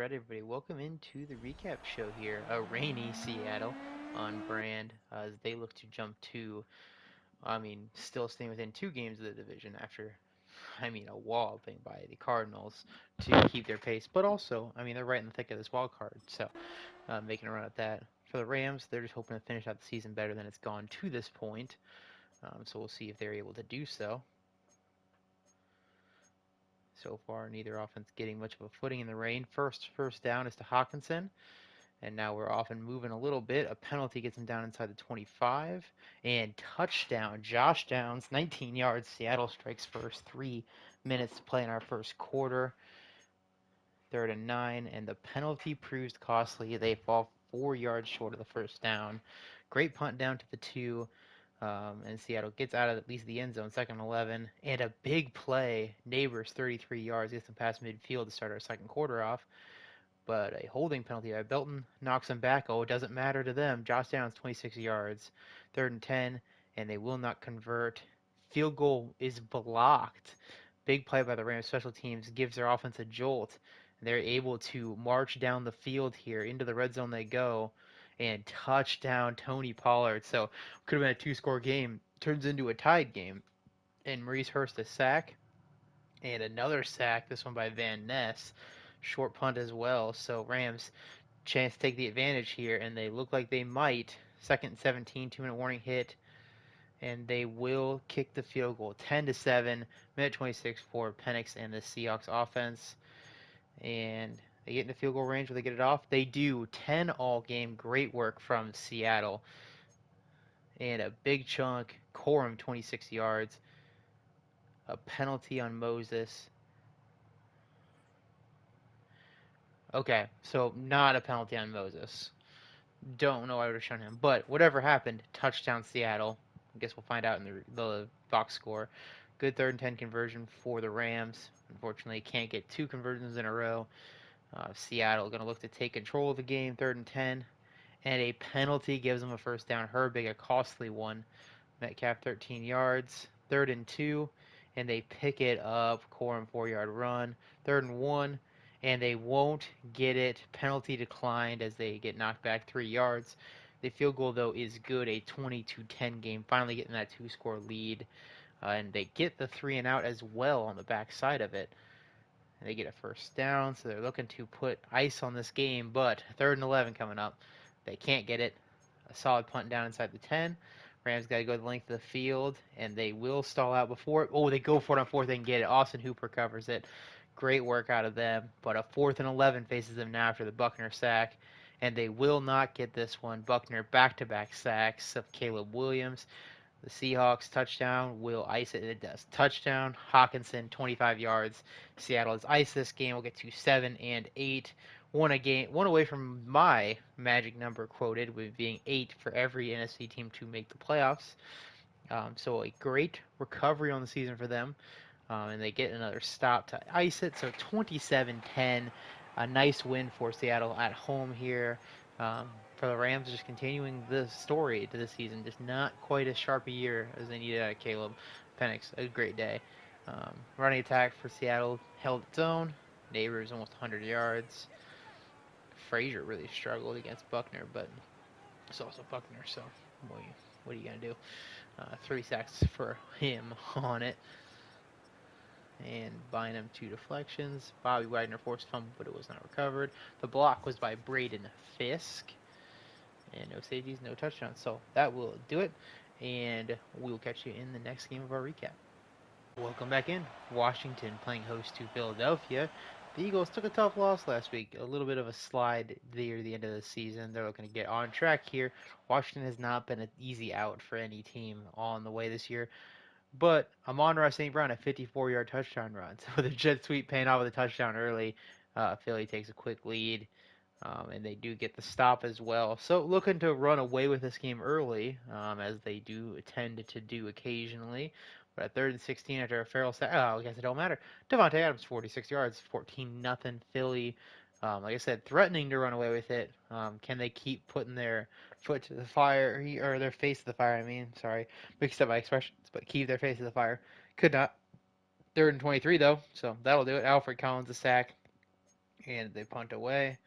Alright, everybody, welcome into the recap show here. A rainy Seattle on brand as they look to jump to, still staying within 2 games of the division after, a walloping by the Cardinals to keep their pace. But also, they're right in the thick of this wild card, so making a run at that. For the Rams, they're just hoping to finish out the season better than it's gone to this point. So we'll see if they're able to do so. So far, neither offense getting much of a footing in the rain. First down is to Hawkinson. And now we're off and moving a little bit. A penalty gets him down inside the 25. And touchdown. Josh Downs, 19 yards. Seattle strikes first. 3 minutes to play in our first quarter. 3rd and 9. And the penalty proves costly. They fall 4 yards short of the first down. Great punt down to the 2. And Seattle gets out of at least the end zone, 2nd and 11. And a big play. Neighbors, 33 yards. Gets them past midfield to start our second quarter off. But a holding penalty by Belton knocks them back. Oh, it doesn't matter to them. Josh Downs, 26 yards. 3rd and 10, and they will not convert. Field goal is blocked. Big play by the Rams special teams gives their offense a jolt. They're able to march down the field here. Into the red zone they go. And touchdown, Tony Pollard. So could have been a two-score game. Turns into a tied game. And Maurice Hurst a sack. And another sack, this one by Van Ness. Short punt as well. So Rams chance to take the advantage here, and they look like they might. 2nd and 17, 2-minute warning hit, and they will kick the field goal. 10-7, minute 26 for Penix and the Seahawks offense. And they get into field goal range. Will they get it off? They do. 10 all game. Great work from Seattle. And a big chunk. Corum, 26 yards. A penalty on Moses. Okay, so not a penalty on Moses. Don't know why I would have shown him. But whatever happened, touchdown Seattle. I guess we'll find out in the box score. Good 3rd and 10 conversion for the Rams. Unfortunately, can't get 2 conversions in a row. Seattle going to look to take control of the game, 3rd and 10. And a penalty gives them a first down. Herbig, a costly one. Metcalf, 13 yards. 3rd and 2. And they pick it up. Corum, 4-yard run. 3rd and 1. And they won't get it. Penalty declined as they get knocked back 3 yards. The field goal, though, is good. A 22-10 game. Finally getting that 2-score lead. And they get the 3-and-out as well on the back side of it. And they get a first down, so they're looking to put ice on this game. But 3rd and 11 coming up. They can't get it. A solid punt down inside the 10. Rams got to go the length of the field, and they will stall out before it. Oh, they go for it on 4th and get it. Austin Hooper covers it. Great work out of them. But a 4th and 11 faces them now after the Buckner sack, and they will not get this one. Buckner back-to-back sacks of Caleb Williams. The Seahawks touchdown will ice it. It does. Touchdown. Hawkinson, 25 yards. Seattle has iced this game. We'll get to 7-8. One away from my magic number quoted with being 8 for every NFC team to make the playoffs. So a great recovery on the season for them. And they get another stop to ice it. So 27-10. A nice win for Seattle at home here. For the Rams, just continuing the story to this season. Just not quite as sharp a year as they needed out of Caleb Penix. A great day. Running attack for Seattle held its own. Neighbors almost 100 yards. Frazier really struggled against Buckner, but it's also Buckner, so what are you going to do? 3 sacks for him on it. And Bynum 2 deflections. Bobby Wagner forced fumble, but it was not recovered. The block was by Braden Fisk. And no safeties, no touchdowns. So that will do it. And we'll catch you in the next game of our recap. Welcome back in. Washington playing host to Philadelphia. The Eagles took a tough loss last week. A little bit of a slide near the end of the season. They're looking to get on track here. Washington has not been an easy out for any team on the way this year. But Amon-Ra St. Brown, a 54-yard touchdown run. So the jet sweep paying off with a touchdown early. Philly takes a quick lead. And they do get the stop as well. So looking to run away with this game early, as they do tend to do occasionally. But at 3rd and 16 after a Farrell sack, I guess it don't matter. Devontae Adams, 46 yards, 14-0 Philly. Like I said, threatening to run away with it. Can they keep putting their foot to the fire, or their face to the fire, sorry. Mixed up my expressions, but keep their face to the fire. Could not. 3rd and 23, though, so that'll do it. Alfred Collins, a sack. and they punt away.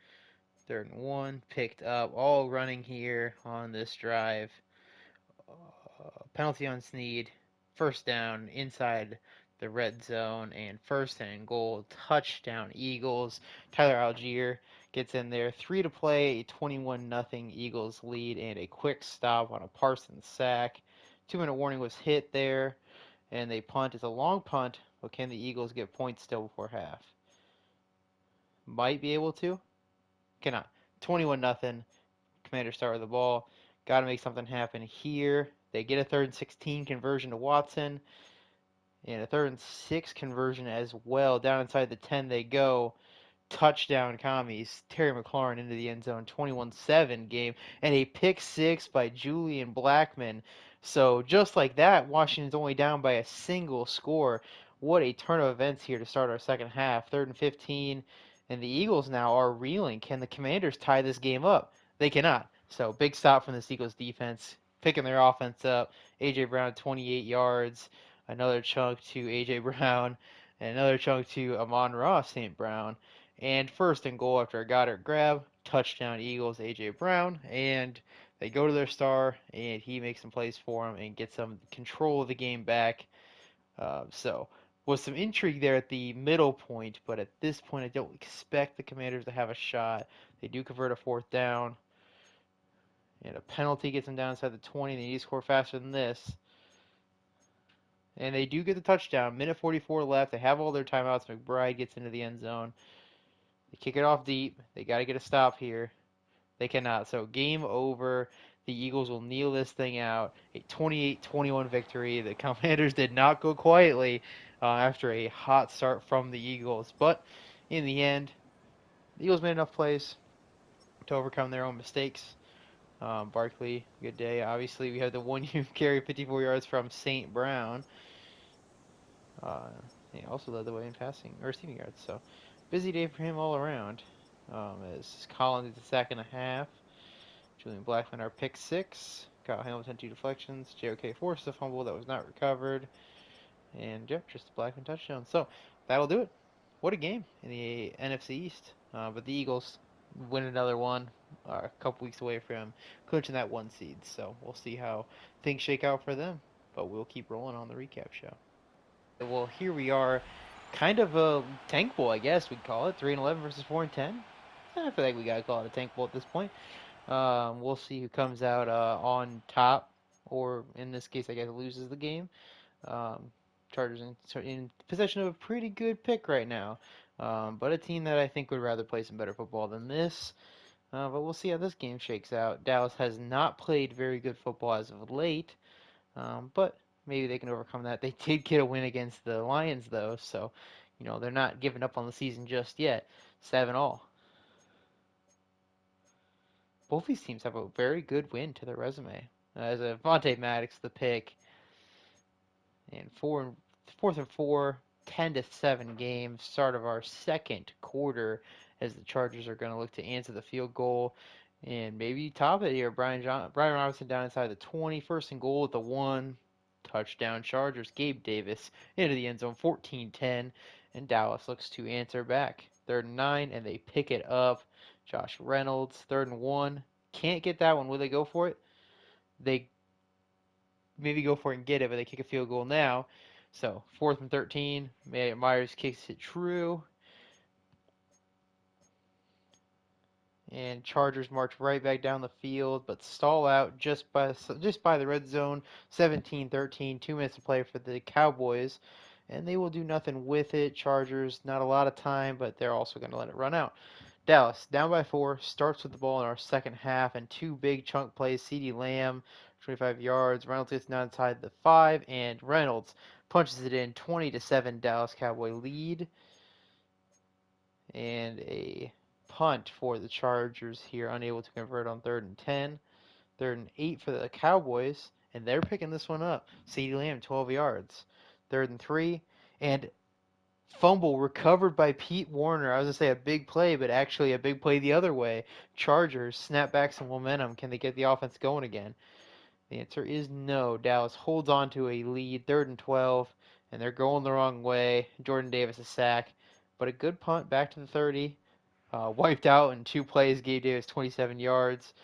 3rd and 1, picked up, all running here on this drive. Penalty on Snead, 1st down inside the red zone, and 1st and goal, touchdown Eagles. Tyler Algier gets in there, 3 to play, a 21-0 Eagles lead, and a quick stop on a Parsons sack. 2-minute warning was hit there, and they punt. It's a long punt, but can the Eagles get points still before half? Might be able to, cannot. 21-0. Commanders start with the ball. Got to make something happen here. They get a 3rd and 16 conversion to Watson, and a 3rd and 6 conversion as well. Down inside the 10 they go. Touchdown Commies. Terry McLaurin into the end zone. 21-7 game. And a pick six by Julian Blackman. So just like that, Washington's only down by a single score. What a turn of events here to start our second half. 3rd and 15. And the Eagles now are reeling. Can the Commanders tie this game up? They cannot. So big stop from this Eagles defense. Picking their offense up. A.J. Brown 28 yards. Another chunk to A.J. Brown. And another chunk to Amon-Ra St. Brown. And 1st and goal after a Goddard grab, touchdown Eagles, A.J. Brown, and they go to their star, and he makes some plays for them and gets them control of the game back. So was some intrigue there at the middle point, but at this point I don't expect the Commanders to have a shot. They do convert a 4th down, and a penalty gets them down inside the 20. They need to score faster than this. And they do get the touchdown. Minute 44 left. They have all their timeouts. McBride gets into the end zone. They kick it off deep. They got to get a stop here. They cannot. So game over. The Eagles will kneel this thing out. A 28-21 victory. The Commanders did not go quietly after a hot start from the Eagles. But in the end, the Eagles made enough plays to overcome their own mistakes. Barkley, good day. Obviously, we had the one you carry 54 yards from St. Brown. He also led the way in passing or receiving yards. So busy day for him all around. As Collins gets a sack and a half. Julian Blackman, our pick six. Kyle Hamilton, 2 deflections. JOK forced a fumble that was not recovered. And yep, just a Blackman touchdown. So that'll do it. What a game in the NFC East. But the Eagles win another one, a couple weeks away from clinching that 1 seed. So we'll see how things shake out for them. But we'll keep rolling on the recap show. Well, here we are, kind of a tank bowl, I guess we'd call it. 3-11 versus 4-10. I feel like we gotta call it a tank bowl at this point. We'll see who comes out on top, or in this case, I guess loses the game. Um, Chargers in possession of a pretty good pick right now, but a team that I think would rather play some better football than this. But we'll see how this game shakes out. Dallas has not played very good football as of late, but maybe they can overcome that. They did get a win against the Lions, though, so they're not giving up on the season just yet. 7-all. Both these teams have a very good win to their resume. As a Vontae Maddox, the pick, and 4th and 4, 10-7 game, start of our second quarter, as the Chargers are going to look to answer the field goal and maybe top it here. Brian Robinson down inside the 20, 1st and goal at the 1, touchdown Chargers. Gabe Davis into the end zone, 14-10, and Dallas looks to answer back. 3rd and 9, and they pick it up. Josh Reynolds, 3rd and 1, can't get that one. Will they go for it? They maybe go for it and get it, but they kick a field goal now. So 4th and 13, Myers kicks it true, and Chargers march right back down the field, but stall out just by the red zone. 17-13, 2 minutes to play for the Cowboys, and they will do nothing with it. Chargers, not a lot of time, but they're also going to let it run out. Dallas, down by 4, starts with the ball in our second half, and 2 big chunk plays. CeeDee Lamb, 25 yards. Reynolds gets down inside the 5, and Reynolds punches it in. 20-7 Dallas Cowboy lead. And a punt for the Chargers here, unable to convert on 3rd and 10. 3rd and 8 for the Cowboys, and they're picking this one up. CeeDee Lamb, 12 yards. 3rd and 3, and fumble recovered by Pete Warner. I was going to say a big play, but actually a big play the other way. Chargers snap back some momentum. Can they get the offense going again? The answer is no. Dallas holds on to a lead, 3rd and 12, and they're going the wrong way. Jordan Davis a sack, but a good punt back to the 30. Wiped out in 2 plays. Gabe Davis 27 yards.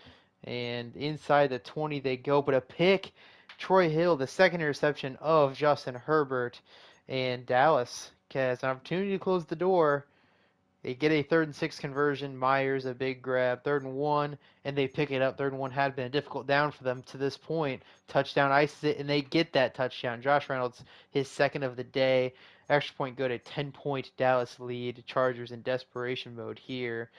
And inside the 20 they go, but a pick. Troy Hill, the second interception of Justin Herbert. And Dallas has an opportunity to close the door. They get a 3rd and 6 conversion. Myers, a big grab. 3rd and 1, and they pick it up. 3rd and 1 had been a difficult down for them to this point. Touchdown ices it, and they get that touchdown. Josh Reynolds, his second of the day. Extra point good, a 10-point Dallas lead. Chargers in desperation mode here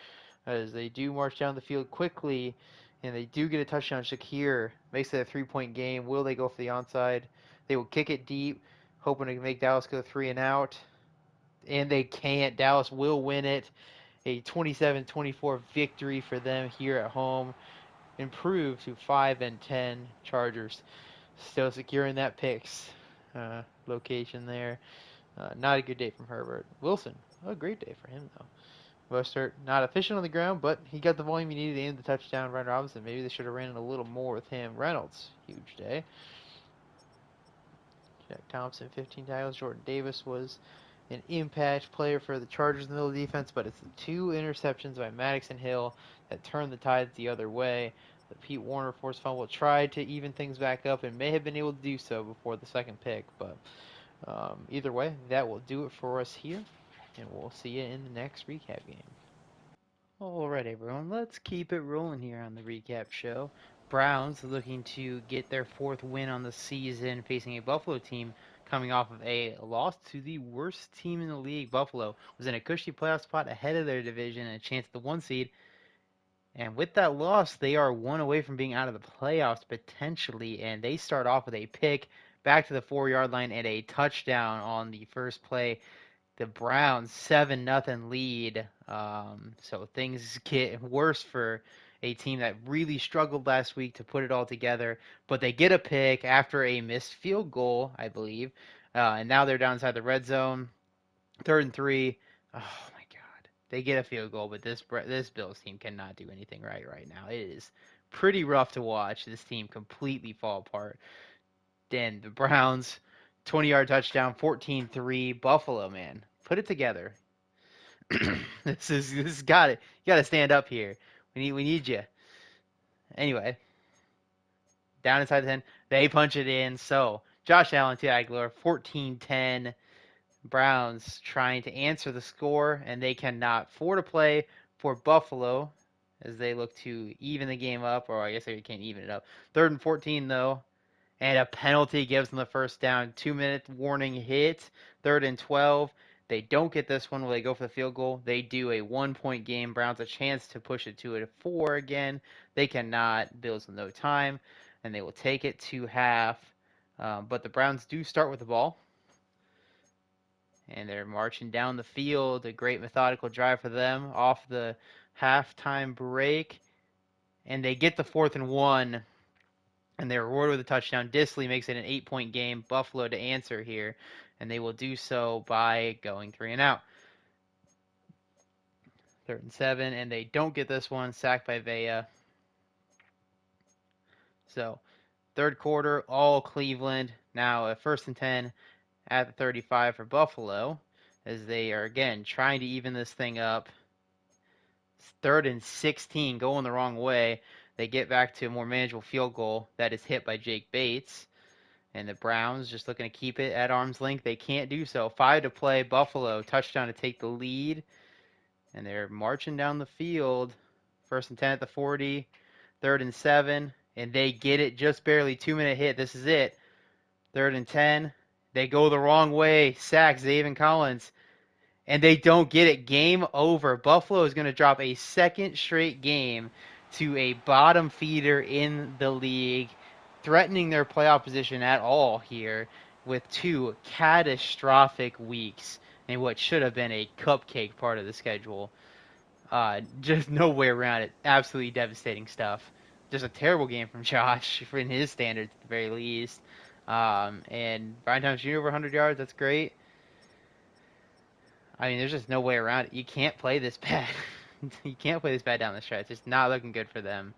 as they do march down the field quickly, and they do get a touchdown. Shakir makes it a 3-point game. Will they go for the onside? They will kick it deep, hoping to make Dallas go 3-and-out, and they can't. Dallas will win it. A 27-24 victory for them here at home. Improve to 5-10. Chargers still securing that picks location there. Not a good day from Herbert. Wilson, a great day for him though. Mostert not efficient on the ground, but he got the volume he needed to end the touchdown. Ryan Robinson, maybe they should have ran it a little more with him. Reynolds, huge day. Jack Thompson, 15 tackles. Jordan Davis was an impact player for the Chargers in the middle of the defense, but it's the 2 interceptions by Maddox and Hill that turned the tides the other way. The Pete Warner forced fumble tried to even things back up and may have been able to do so before the second pick, but either way, that will do it for us here, and we'll see you in the next recap game. Alright, everyone, let's keep it rolling here on the recap show. Browns looking to get their 4th win on the season, facing a Buffalo team coming off of a loss to the worst team in the league. Buffalo was in a cushy playoff spot ahead of their division and a chance at the 1 seed. And with that loss, they are 1 away from being out of the playoffs potentially. And they start off with a pick back to the 4-yard line and a touchdown on the first play. The Browns 7-0 lead. So things get worse for a team that really struggled last week to put it all together. But they get a pick after a missed field goal, I believe. And now they're down inside the red zone. 3rd and 3. Oh my God. They get a field goal, but this Bills team cannot do anything right now. It is pretty rough to watch this team completely fall apart. Then the Browns 20-yard touchdown, 14-3. Buffalo, man, put it together. This got it. You got to stand up here. We need you. Anyway, down inside the 10, they punch it in. So Josh Allen to Aguilar, 14-10. Browns trying to answer the score, and they cannot. 4 to play for Buffalo as they look to even the game up, or I guess they can't even it up. 3rd and 14 though. And a penalty gives them the first down. 2-minute warning hit. 3rd and 12. They don't get this one. Will they go for the field goal? They do a 1-point game. Browns a chance to push it to a 4 again. They cannot. Bills with no time. And they will take it to half. But the Browns do start with the ball. And they're marching down the field. A great methodical drive for them off the halftime break. And they get the 4th and 1. And they're rewarded with a touchdown. Disley makes it an 8-point game. Buffalo to answer here. And they will do so by going 3-and-out. 3rd and 7. And they don't get this one. Sacked by Vea. So, 3rd quarter, all Cleveland. Now, a 1st and 10 at the 35 for Buffalo. As they are, again, trying to even this thing up. 3rd and 16, going the wrong way. They get back to a more manageable field goal that is hit by Jake Bates. And the Browns just looking to keep it at arm's length. They can't do so. 5 to play. Buffalo touchdown to take the lead. And they're marching down the field. 1st and 10 at the 40. 3rd and 7. And they get it just barely. 2-minute hit. This is it. 3rd and 10. They go the wrong way. Sack Zaven Collins. And they don't get it. Game over. Buffalo is going to drop a second straight game to a bottom feeder in the league, threatening their playoff position at all here with 2 catastrophic weeks in what should have been a cupcake part of the schedule. Just no way around it. Absolutely devastating stuff. Just a terrible game from Josh, in his standards at the very least. And Brian Thomas Jr. over 100 yards, that's great. I mean, there's just no way around it. You can't play this bad. You can't play this bad down the stretch. It's not looking good for them.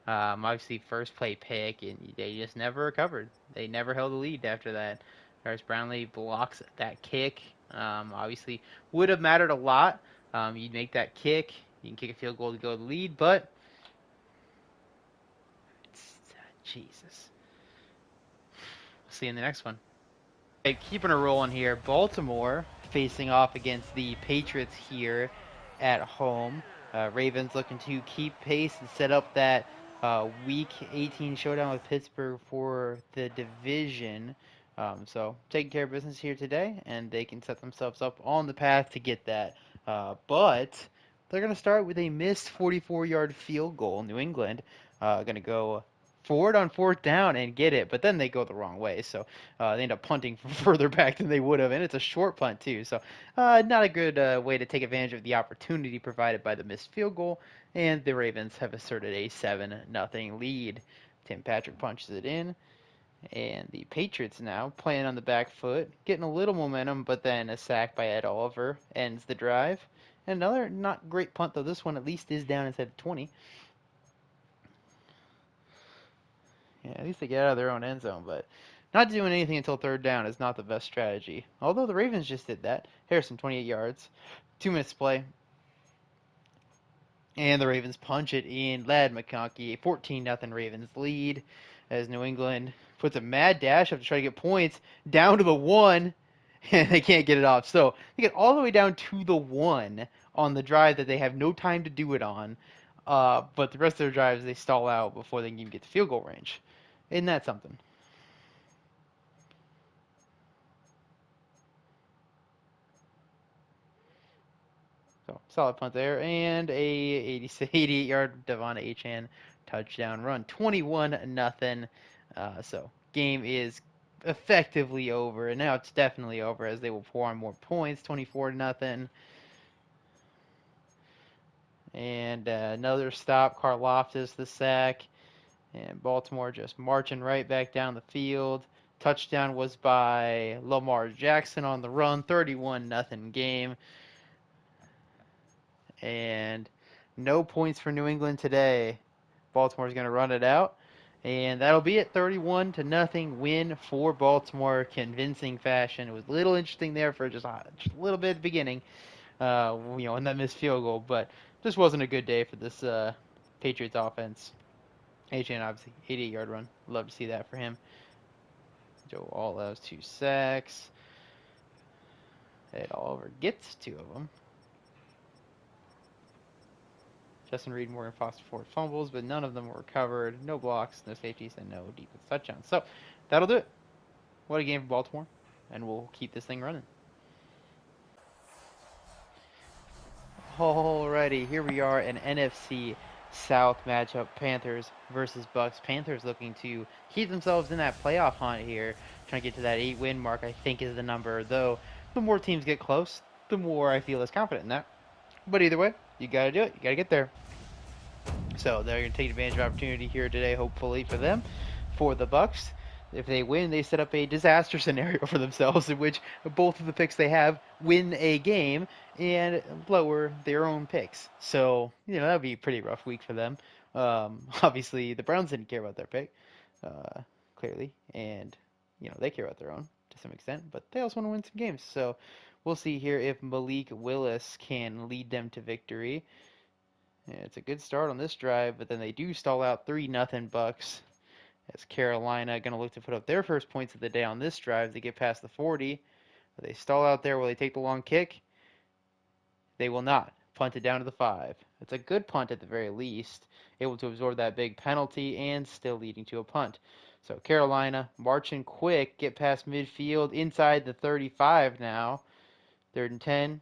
Obviously, first play pick, and they just never recovered. They never held the lead after that. Harris Brownlee blocks that kick. Obviously, would have mattered a lot. You'd make that kick. You can kick a field goal to go to the lead, but Jesus. We'll see you in the next one. Okay, keeping a rolling here. Baltimore facing off against the Patriots here at home. Ravens looking to keep pace and set up that Week 18 showdown with Pittsburgh for the division. So taking care of business here today, and they can set themselves up on the path to get that. But they're going to start with a missed 44-yard field goal. New England going to go forward on fourth down and get it, but then they go the wrong way. So they end up punting further back than they would have, and it's a short punt too. So not a good way to take advantage of the opportunity provided by the missed field goal. And the Ravens have asserted a 7-0 lead. Tim Patrick punches it in, and the Patriots now playing on the back foot, getting a little momentum, but then a sack by Ed Oliver ends the drive. Another not great punt though. This one at least is down inside the 20. Yeah, at least they get out of their own end zone, but not doing anything until third down is not the best strategy. Although the Ravens just did that. Harrison, 28 yards, 2 minutes to play, and the Ravens punch it in. Lad McConkey, a 14-0 Ravens lead as New England puts a mad dash up to try to get points down to the 1, and they can't get it off. So they get all the way down to the 1 on the drive that they have no time to do it on. But the rest of their drives, they stall out before they can even get to field goal range. Isn't that something? So solid punt there, and a 88-yard Devon Achane touchdown run, 21-0. So game is effectively over, and now it's definitely over as they will pour on more points, 24-0. And another stop, Karlaftis the sack, and Baltimore just marching right back down the field. Touchdown was by Lamar Jackson on the run, 31-0 game. And no points for New England today. Baltimore's going to run it out. And that'll be it, 31-0 win for Baltimore, convincing fashion. It was a little interesting there for just a little bit at the beginning, in that missed field goal, but just wasn't a good day for this Patriots offense. AJ, obviously, 88-yard run. Love to see that for him. Joe All has 2 sacks. Ed Oliver gets 2 of them. Justin Reed, Morgan Foster, 4 fumbles, but none of them were recovered. No blocks, no safeties, and no defense touchdowns. So that'll do it. What a game for Baltimore, and we'll keep this thing running. Alrighty, here we are, an NFC South matchup, Panthers versus Bucks. Panthers looking to keep themselves in that playoff hunt here, trying to get to that 8-win mark, I think is the number, though the more teams get close, the more I feel less confident in that. But either way, you got to do it. You got to get there. So they're going to take advantage of opportunity here today, hopefully for them. For the Bucks, if they win, they set up a disaster scenario for themselves in which both of the picks they have win a game and lower their own picks. So, that would be a pretty rough week for them. Obviously, the Browns didn't care about their pick, clearly, and, they care about their own to some extent, but they also want to win some games. So we'll see here if Malik Willis can lead them to victory. Yeah, it's a good start on this drive, but then they do stall out 3-0 Bucks. As Carolina going to look to put up their first points of the day on this drive. They get past the 40. They stall out there. Will they take the long kick? They will not. Punt it down to the 5. It's a good punt at the very least. Able to absorb that big penalty and still leading to a punt. So Carolina marching quick. Get past midfield. Inside the 35 now. 3rd and 10.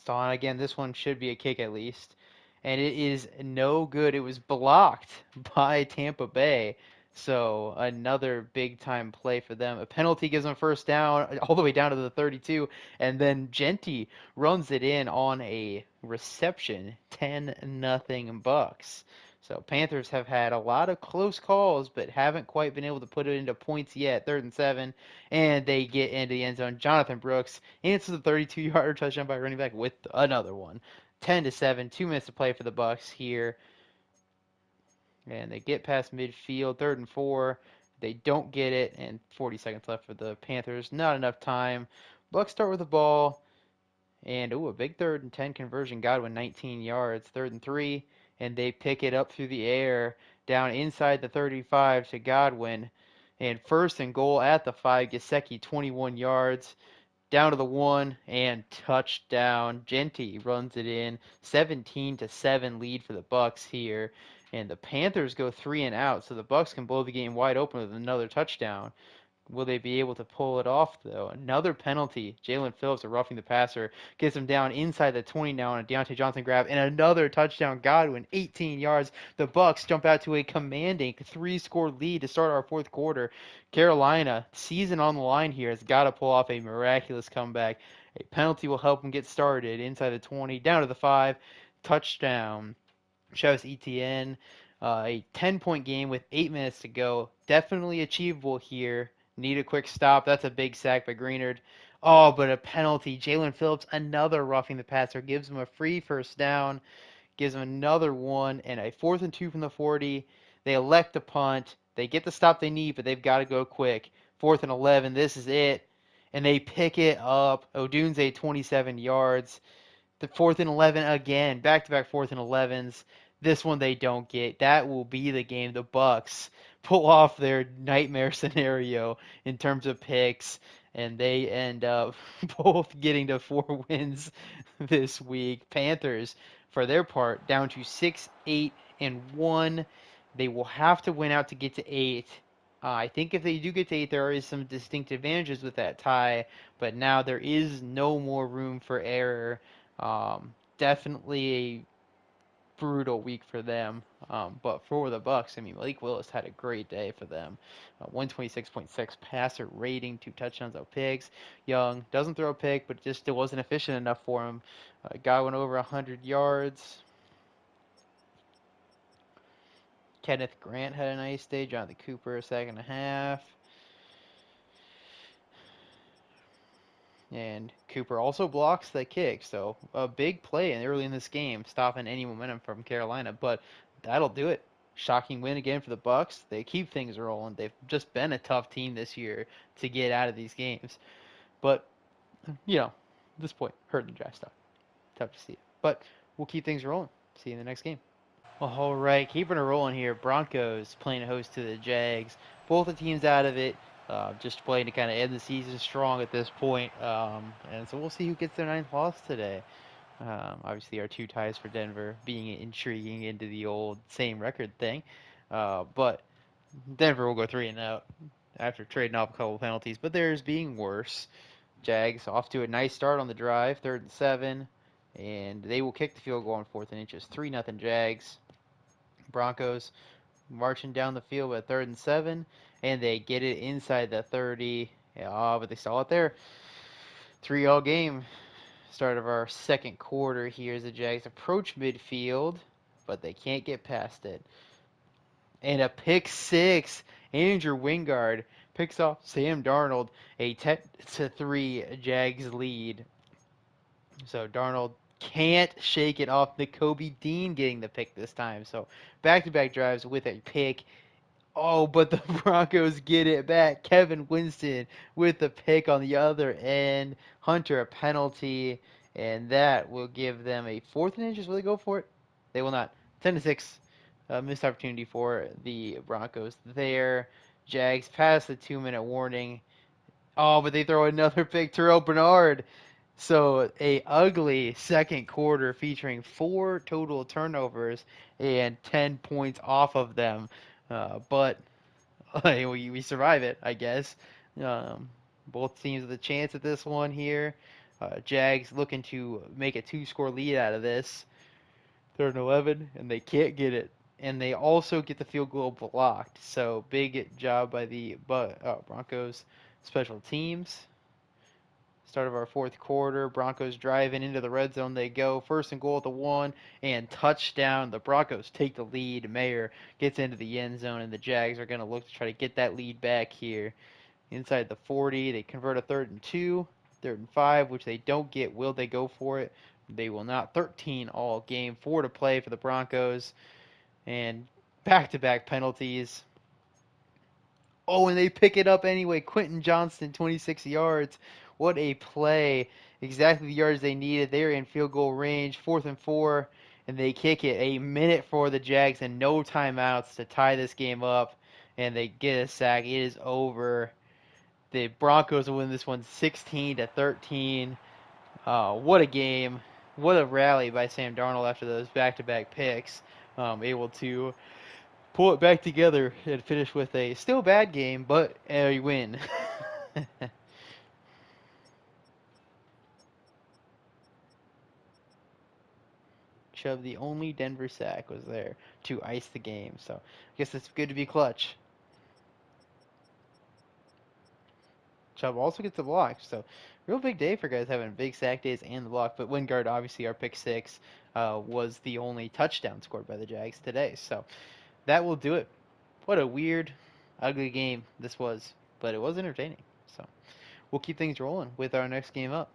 Stalling again. This one should be a kick at least. And it is no good. It was blocked by Tampa Bay. So another big time play for them. A penalty gives them first down all the way down to the 32, and then Genty runs it in on a reception. 10-0 Bucks. So Panthers have had a lot of close calls, but haven't quite been able to put it into points yet. 3rd and 7, and they get into the end zone. Jonathan Brooks answers the 32-yard touchdown by running back with another one. 10-7, 2 minutes to play for the Bucks here. And they get past midfield, 3rd and 4. They don't get it, and 40 seconds left for the Panthers. Not enough time. Bucks start with the ball, And a big 3rd and 10 conversion. Godwin 19 yards, 3rd and 3, and they pick it up through the air down inside the 35 to Godwin. And 1st and goal at the 5. Gesicki 21 yards down to the 1 and touchdown. Genty runs it in. 17-7 lead for the Bucks here. And the Panthers go 3 and out, so the Bucks can blow the game wide open with another touchdown. Will they be able to pull it off, though? Another penalty. Jalen Phillips, a roughing the passer, gets him down inside the 20 now on a Deontay Johnson grab, and another touchdown. Godwin, 18 yards. The Bucks jump out to a commanding 3-score lead to start our 4th quarter. Carolina, season on the line here, has got to pull off a miraculous comeback. A penalty will help them get started inside the 20, down to the 5, touchdown. Travis Etienne, a 10-point game with 8 minutes to go. Definitely achievable here. Need a quick stop. That's a big sack by Greenard. Oh, but a penalty. Jalen Phillips, another roughing the passer, gives him a free 1st down, gives him another one, and a 4th and 2 from the 40. They elect to punt. They get the stop they need, but they've got to go quick. 4th and 11. This is it. And they pick it up. Odunze, 27 yards. The 4th and 11 again, back-to-back 4th and 11s. This one they don't get. That will be the game. The Bucks pull off their nightmare scenario in terms of picks, and they end up both getting to 4 wins this week. Panthers, for their part, down to 6-8-1. They will have to win out to get to 8. I think if they do get to 8, there is some distinct advantages with that tie, but now there is no more room for error. Definitely a brutal week for them. But for the Bucks, I mean, Malik Willis had a great day for them. 126.6 passer rating, 2 touchdowns, no picks. Young doesn't throw a pick, but just it wasn't efficient enough for him. Guy went over 100 yards. Kenneth Grant had a nice day. Jonathan Cooper, a sack and a half. And Cooper also blocks the kick, so a big play early in this game, stopping any momentum from Carolina. But that'll do it. Shocking win again for the Bucks. They keep things rolling. They've just been a tough team this year to get out of these games. But at this point, hurt the draft stock. Tough to see it. But we'll keep things rolling. See you in the next game. All right, keeping it rolling here. Broncos playing host to the Jags. Both the teams out of it. Just playing to kind of end the season strong at this point. And so we'll see who gets their 9th loss today. Obviously, our 2 ties for Denver being intriguing into the old same record thing. But Denver will go 3-0 after trading off a couple of penalties. But theirs being worse. Jags off to a nice start on the drive, 3rd and 7. And they will kick the field goal on 4th and inches. 3-0 Jags. Broncos marching down the field at 3rd and 7, and they get it inside the 30. Yeah, but they saw it there. 3-all game. Start of our 2nd quarter here as the Jags approach midfield, but they can't get past it. And a pick 6. Andrew Wingard picks off Sam Darnold. A 10-3 Jags lead. So Darnold can't shake it off. Nakobe Dean getting the pick this time. So back-to-back drives with a pick. Oh, but the Broncos get it back. Kevin Winston with the pick on the other end. Hunter a penalty, and that will give them a 4th and inches. Will they go for it? They will not. 10-6. Missed opportunity for the Broncos there. Jags pass the 2-minute warning. Oh, but they throw another pick. Terrell Bernard. So a ugly 2nd quarter featuring 4 total turnovers and 10 points off of them. But we survive it, I guess. Um, both teams with a chance at this one here. Jags looking to make a 2-score lead out of this. 3rd and 11, and they can't get it. And they also get the field goal blocked. So big job by the Broncos special teams. Start of our 4th quarter. Broncos driving into the red zone. They go 1st and goal at the 1 and touchdown. The Broncos take the lead. Mayer gets into the end zone, and the Jags are going to look to try to get that lead back here. Inside the 40, they convert a 3rd and 2, 3rd and 5, which they don't get. Will they go for it? They will not. 13 all game. 4 to play for the Broncos. And back-to-back penalties. Oh, and they pick it up anyway. Quentin Johnston, 26 yards. What a play. Exactly the yards they needed. They're in field goal range, 4th and 4, and they kick it. A minute for the Jags and no timeouts to tie this game up, and they get a sack. It is over. The Broncos will win this one 16-13. What a game. What a rally by Sam Darnold after those back-to-back picks. Able to pull it back together and finish with a still bad game, but a win. Chubb, the only Denver sack, was there to ice the game. So I guess it's good to be clutch. Chubb also gets the block. So real big day for guys having big sack days and the block. But Wingard, obviously, our pick six, was the only touchdown scored by the Jags today. So that will do it. What a weird, ugly game this was, but it was entertaining. So we'll keep things rolling with our next game up.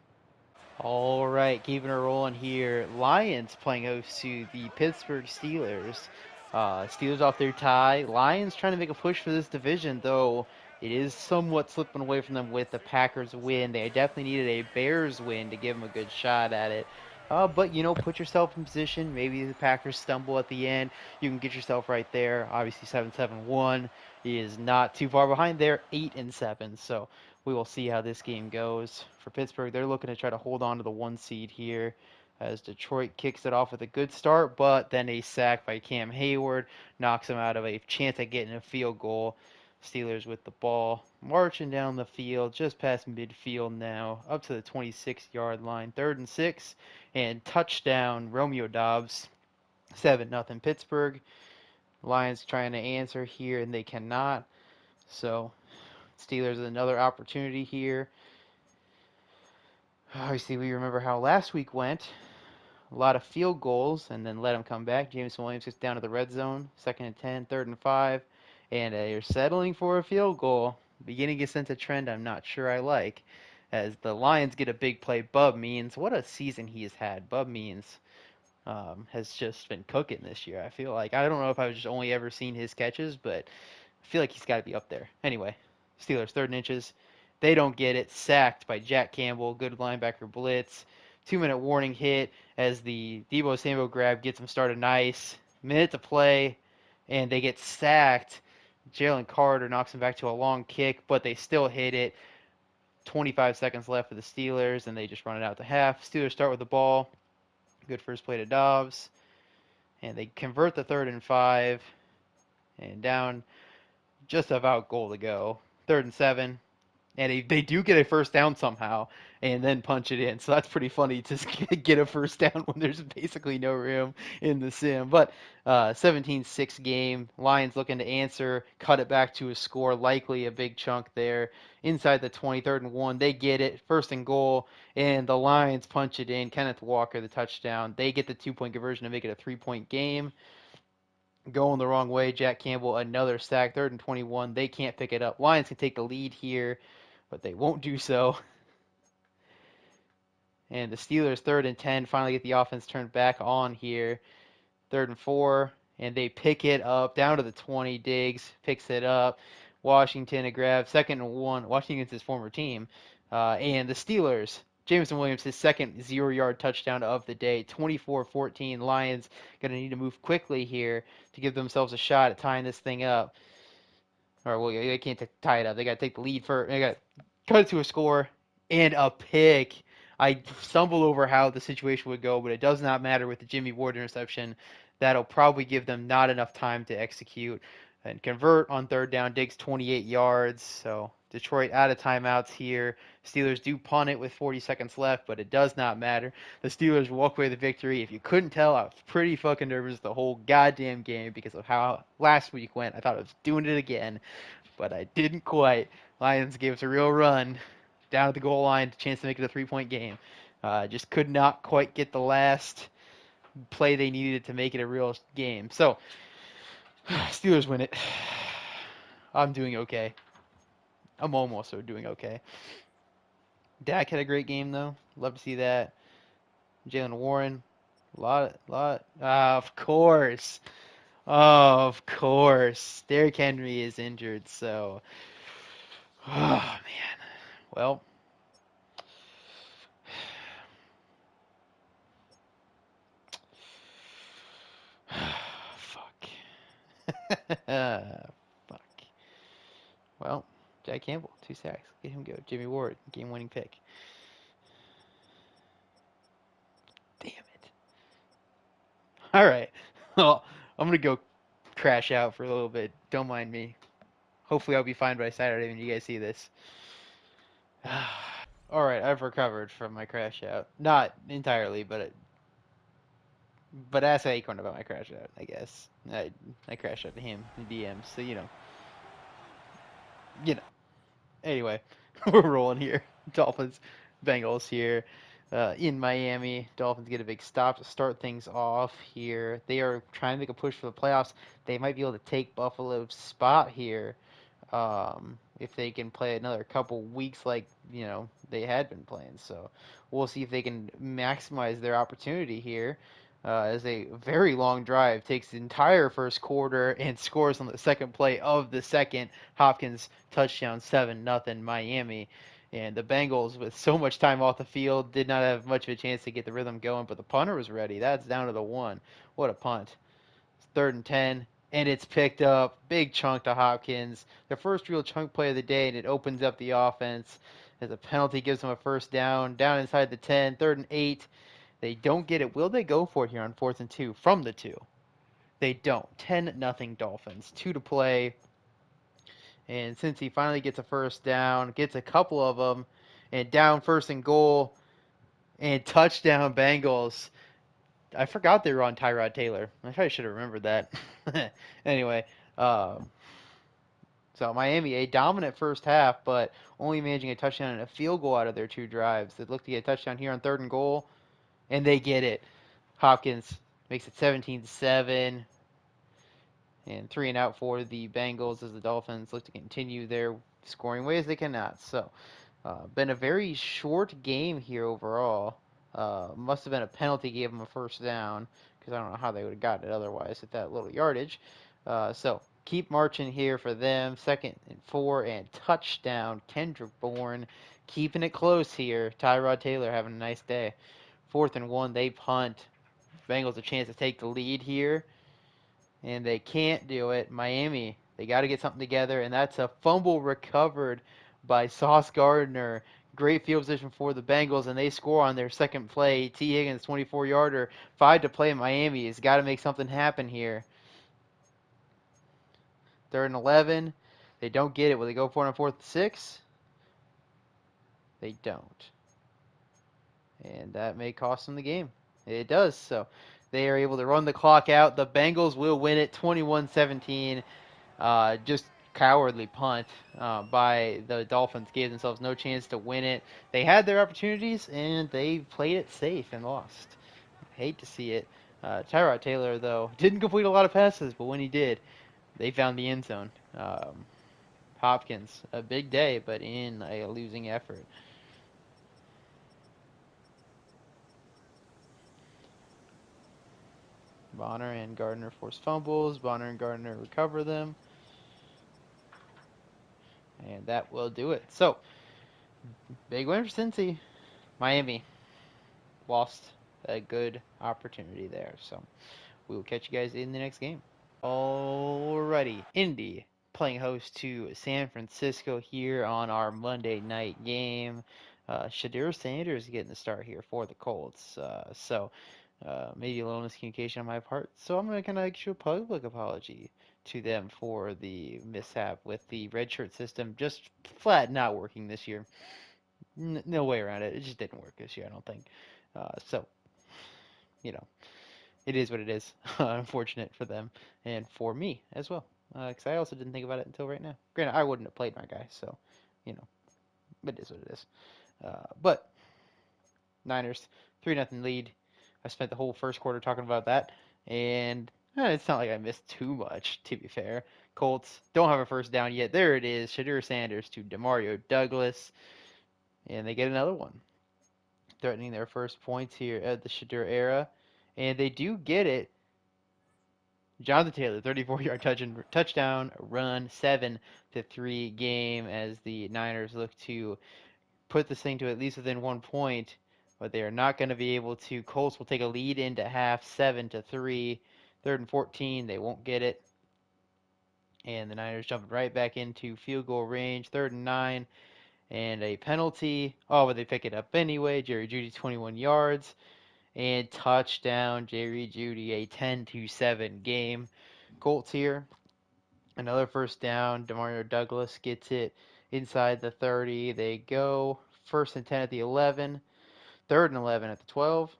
All right, keeping it rolling here. Lions playing host to the Pittsburgh Steelers. Steelers off their tie. Lions trying to make a push for this division, though it is somewhat slipping away from them with the Packers win. They definitely needed a Bears win to give them a good shot at it. But, put yourself in position. Maybe the Packers stumble at the end. You can get yourself right there. Obviously, 7-7-1 is not too far behind there, 8-7. So we will see how this game goes. For Pittsburgh, they're looking to try to hold on to the 1 seed here as Detroit kicks it off with a good start, but then a sack by Cam Hayward knocks them out of a chance at getting a field goal. Steelers with the ball, marching down the field, just past midfield now, up to the 26-yard line, 3rd and 6, and touchdown Romeo Dobbs, 7-0 Pittsburgh. Lions trying to answer here, and they cannot. So Steelers another opportunity here. Obviously, we remember how last week went. A lot of field goals, and then let them come back. Jameson Williams gets down to the red zone, 2nd and 10, 3rd and 5, and you're settling for a field goal. Beginning to sense a trend I'm not sure I like. As the Lions get a big play, Bub Means, what a season he has had. Bub Means has just been cooking this year. I feel like I don't know if I've just only ever seen his catches, but I feel like he's got to be up there. Anyway, Steelers 3rd and inches. They don't get it. Sacked by Jack Campbell. Good linebacker blitz. 2-minute warning hit as the Debo Samuel grab gets them started nice. Minute to play, and they get sacked. Jalen Carter knocks them back to a long kick, but they still hit it. 25 seconds left for the Steelers, and they just run it out to half. Steelers start with the ball. Good first play to Dobbs. And they convert the 3rd and 5. And down just about goal to go. 3rd and 7, and they do get a first down somehow, and then punch it in. So that's pretty funny to get a first down when there's basically no room in the sim. But 17-6 game. Lions looking to answer, cut it back to a score, likely a big chunk there. Inside the 20, 3rd and 1, they get it, 1st and goal, and the Lions punch it in. Kenneth Walker, the touchdown. They get the 2-point conversion to make it a 3-point game. Going the wrong way. Jack Campbell, another sack. 3rd and 21. They can't pick it up. Lions can take the lead here, but they won't do so. And the Steelers, 3rd and 10, finally get the offense turned back on here. 3rd and 4, and they pick it up down to the 20. Diggs picks it up. Washington a grab. 2nd and 1. Washington's his former team. And the Steelers, Jameson Williams, his second 0-yard touchdown of the day. 24-14. Lions going to need to move quickly here to give themselves a shot at tying this thing up. Or, well, they can't tie it up. They got to take the lead first. They got to cut it to a score and a pick. I stumbled over how the situation would go, but it does not matter with the Jimmy Ward interception. That'll probably give them not enough time to execute and convert on 3rd down. Diggs 28 yards. So Detroit out of timeouts here. Steelers do punt it with 40 seconds left, but it does not matter. The Steelers walk away with the victory. If you couldn't tell, I was pretty fucking nervous the whole goddamn game because of how last week went. I thought I was doing it again, but I didn't quite. Lions gave us a real run down at the goal line, chance to make it a 3-point game. Just could not quite get the last play they needed to make it a real game. So, Steelers win it. I'm doing okay. I'm almost doing okay. Dak had a great game, though. Love to see that. Jalen Warren, lot. Of course. Of course. Derrick Henry is injured, so. Oh, man. Well, Fuck. Well, Jack Campbell, 2 sacks. Get him go. Jimmy Ward, game-winning pick. Damn it. All right. Well, I'm gonna go crash out for a little bit. Don't mind me. Hopefully, I'll be fine by Saturday when you guys see this. All right, I've recovered from my crash out. Not entirely, but ask Acorn about my crash out. I guess I crashed out to him in DMs. So you know. Anyway, we're rolling here. Dolphins, Bengals here. In Miami, Dolphins get a big stop to start things off here. They are trying to make a push for the playoffs. They might be able to take Buffalo's spot here if they can play another couple weeks like they had been playing. So we'll see if they can maximize their opportunity here. As a very long drive takes the entire first quarter and scores on the second play of the second. Hopkins touchdown, 7-0 Miami. And the Bengals, with so much time off the field, did not have much of a chance to get the rhythm going, but the punter was ready. That's down to the one. What a punt. It's 3rd and 10, and it's picked up. Big chunk to Hopkins. Their first real chunk play of the day, and it opens up the offense. As a penalty gives them a first down inside the 10, 3rd and 8. They don't get it. Will they go for it here on 4th and 2 from the 2? They don't. 10-0 Dolphins. 2 to play. And since he finally gets a first down, gets a couple of them, and down 1st and goal, and touchdown Bengals. I forgot they were on Tyrod Taylor. I probably should have remembered that. Anyway, um, so Miami, a dominant first half, but only managing a touchdown and a field goal out of their 2 drives. They look to get a touchdown here on 3rd and goal, and they get it. Hopkins makes it 17-7. And 3 and out for the Bengals as the Dolphins look to continue their scoring ways they cannot. So, been a very short game here overall. Must have been a penalty gave them a first down because I don't know how they would have gotten it otherwise at that little yardage. So keep marching here for them. 2nd and 4 and touchdown. Kendrick Bourne keeping it close here. Tyrod Taylor having a nice day. 4th and 1 they punt. Bengals a chance to take the lead here and they can't do it. Miami, they got to get something together, and that's a fumble recovered by Sauce Gardner. Great field position for the Bengals, and they score on their second play. T. Higgins, 24-yarder, 5 to play. Miami has got to make something happen here. 3rd and 11. They don't get it. Will they go for it on 4th and 6? They don't. And that may cost them the game. It does. So they are able to run the clock out. The Bengals will win it 21-17. Just cowardly punt by the Dolphins. Gave themselves no chance to win it. They had their opportunities, and they played it safe and lost. Hate to see it. Tyrod Taylor, though, didn't complete a lot of passes, but when he did, they found the end zone. Hopkins, a big day, but in a losing effort. Bonner and Gardner force fumbles. Bonner and Gardner recover them. And that will do it. So, big win for Cincy. Miami lost a good opportunity there. So, we will catch you guys in the next game. Alrighty. Indy playing host to San Francisco here on our Monday night game. Shadir Sanders getting the start here for the Colts. Maybe a little miscommunication on my part. So I'm going to kind of issue a public apology to them for the mishap with the redshirt system just flat not working this year. No way around it. It just didn't work this year, I don't think. So, you know, it is what it is. Unfortunate for them and for me as well. Because I also didn't think about it until right now. Granted, I wouldn't have played my guy, so, it is what it is. But Niners, 3-0 lead. I spent the whole first quarter talking about that, and it's not like I missed too much, to be fair. Colts don't have a first down yet. There it is. Shadur Sanders to Demario Douglas, and they get another one, threatening their first points here at the Shadur era, and they do get it. Jonathan Taylor, 34-yard touchdown run, 7-3 game as the Niners look to put this thing to at least within 1 point, but they are not going to be able to. Colts will take a lead into half, 7-3. 3rd and 14, they won't get it. And the Niners jumping right back into field goal range, 3rd and 9, and a penalty. Oh, but they pick it up anyway. Jerry Jeudy 21 yards and touchdown. Jerry Jeudy, a 10-7 game. Colts here. Another first down. Demario Douglas gets it inside the 30. They go 1st and 10 at the 11. 3rd and 11 at the 12.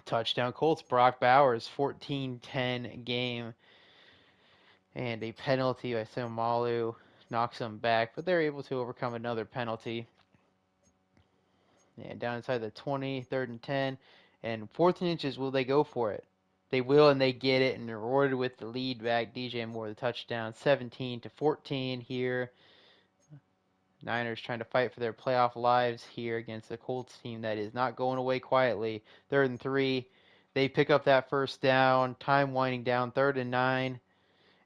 Touchdown Colts. Brock Bowers, 14-10 game. And a penalty by Malu knocks them back, but they're able to overcome another penalty. And down inside the 20, 3rd and 10, and 4th inches, will they go for it? They will, and they get it, and they're rewarded with the lead back. DJ Moore, the touchdown, 17-14 here. Niners trying to fight for their playoff lives here against the Colts team that is not going away quietly. 3rd and 3, they pick up that first down. Time winding down, 3rd and 9,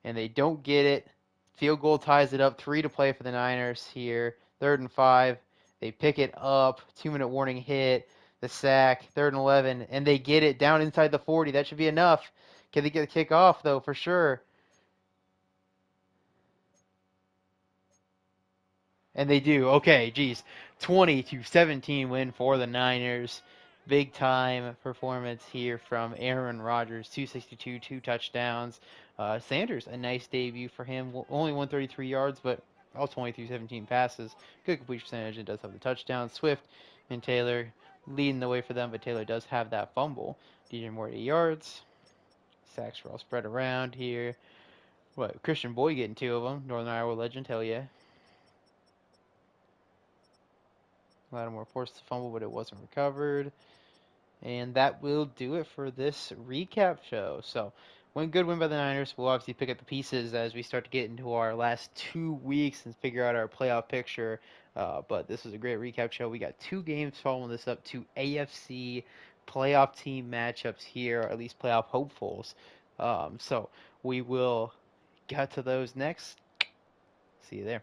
and they don't get it. Field goal ties it up. 3 to play for the Niners here. 3rd and 5, they pick it up. 2-minute warning hit. The sack. 3rd and 11, and they get it down inside the 40. That should be enough. Can they get the kickoff though? For sure. And they do. Okay, geez. 20-17 win for the Niners. Big time performance here from Aaron Rodgers. 262, 2 touchdowns. Sanders, a nice debut for him. Only 133 yards, but all 17 passes. Good completion percentage and does have the touchdown. Swift and Taylor leading the way for them, but Taylor does have that fumble. DJ Moore 8 yards. Sacks were all spread around here. What? Christian Boyd getting 2 of them. Northern Iowa legend. Hell yeah. Lattimore forced the fumble, but it wasn't recovered. And that will do it for this recap show. So, good win by the Niners. We'll obviously pick up the pieces as we start to get into our last 2 weeks and figure out our playoff picture. But this was a great recap show. We got 2 games following this up, 2 AFC playoff team matchups here, or at least playoff hopefuls. So we will get to those next. See you there.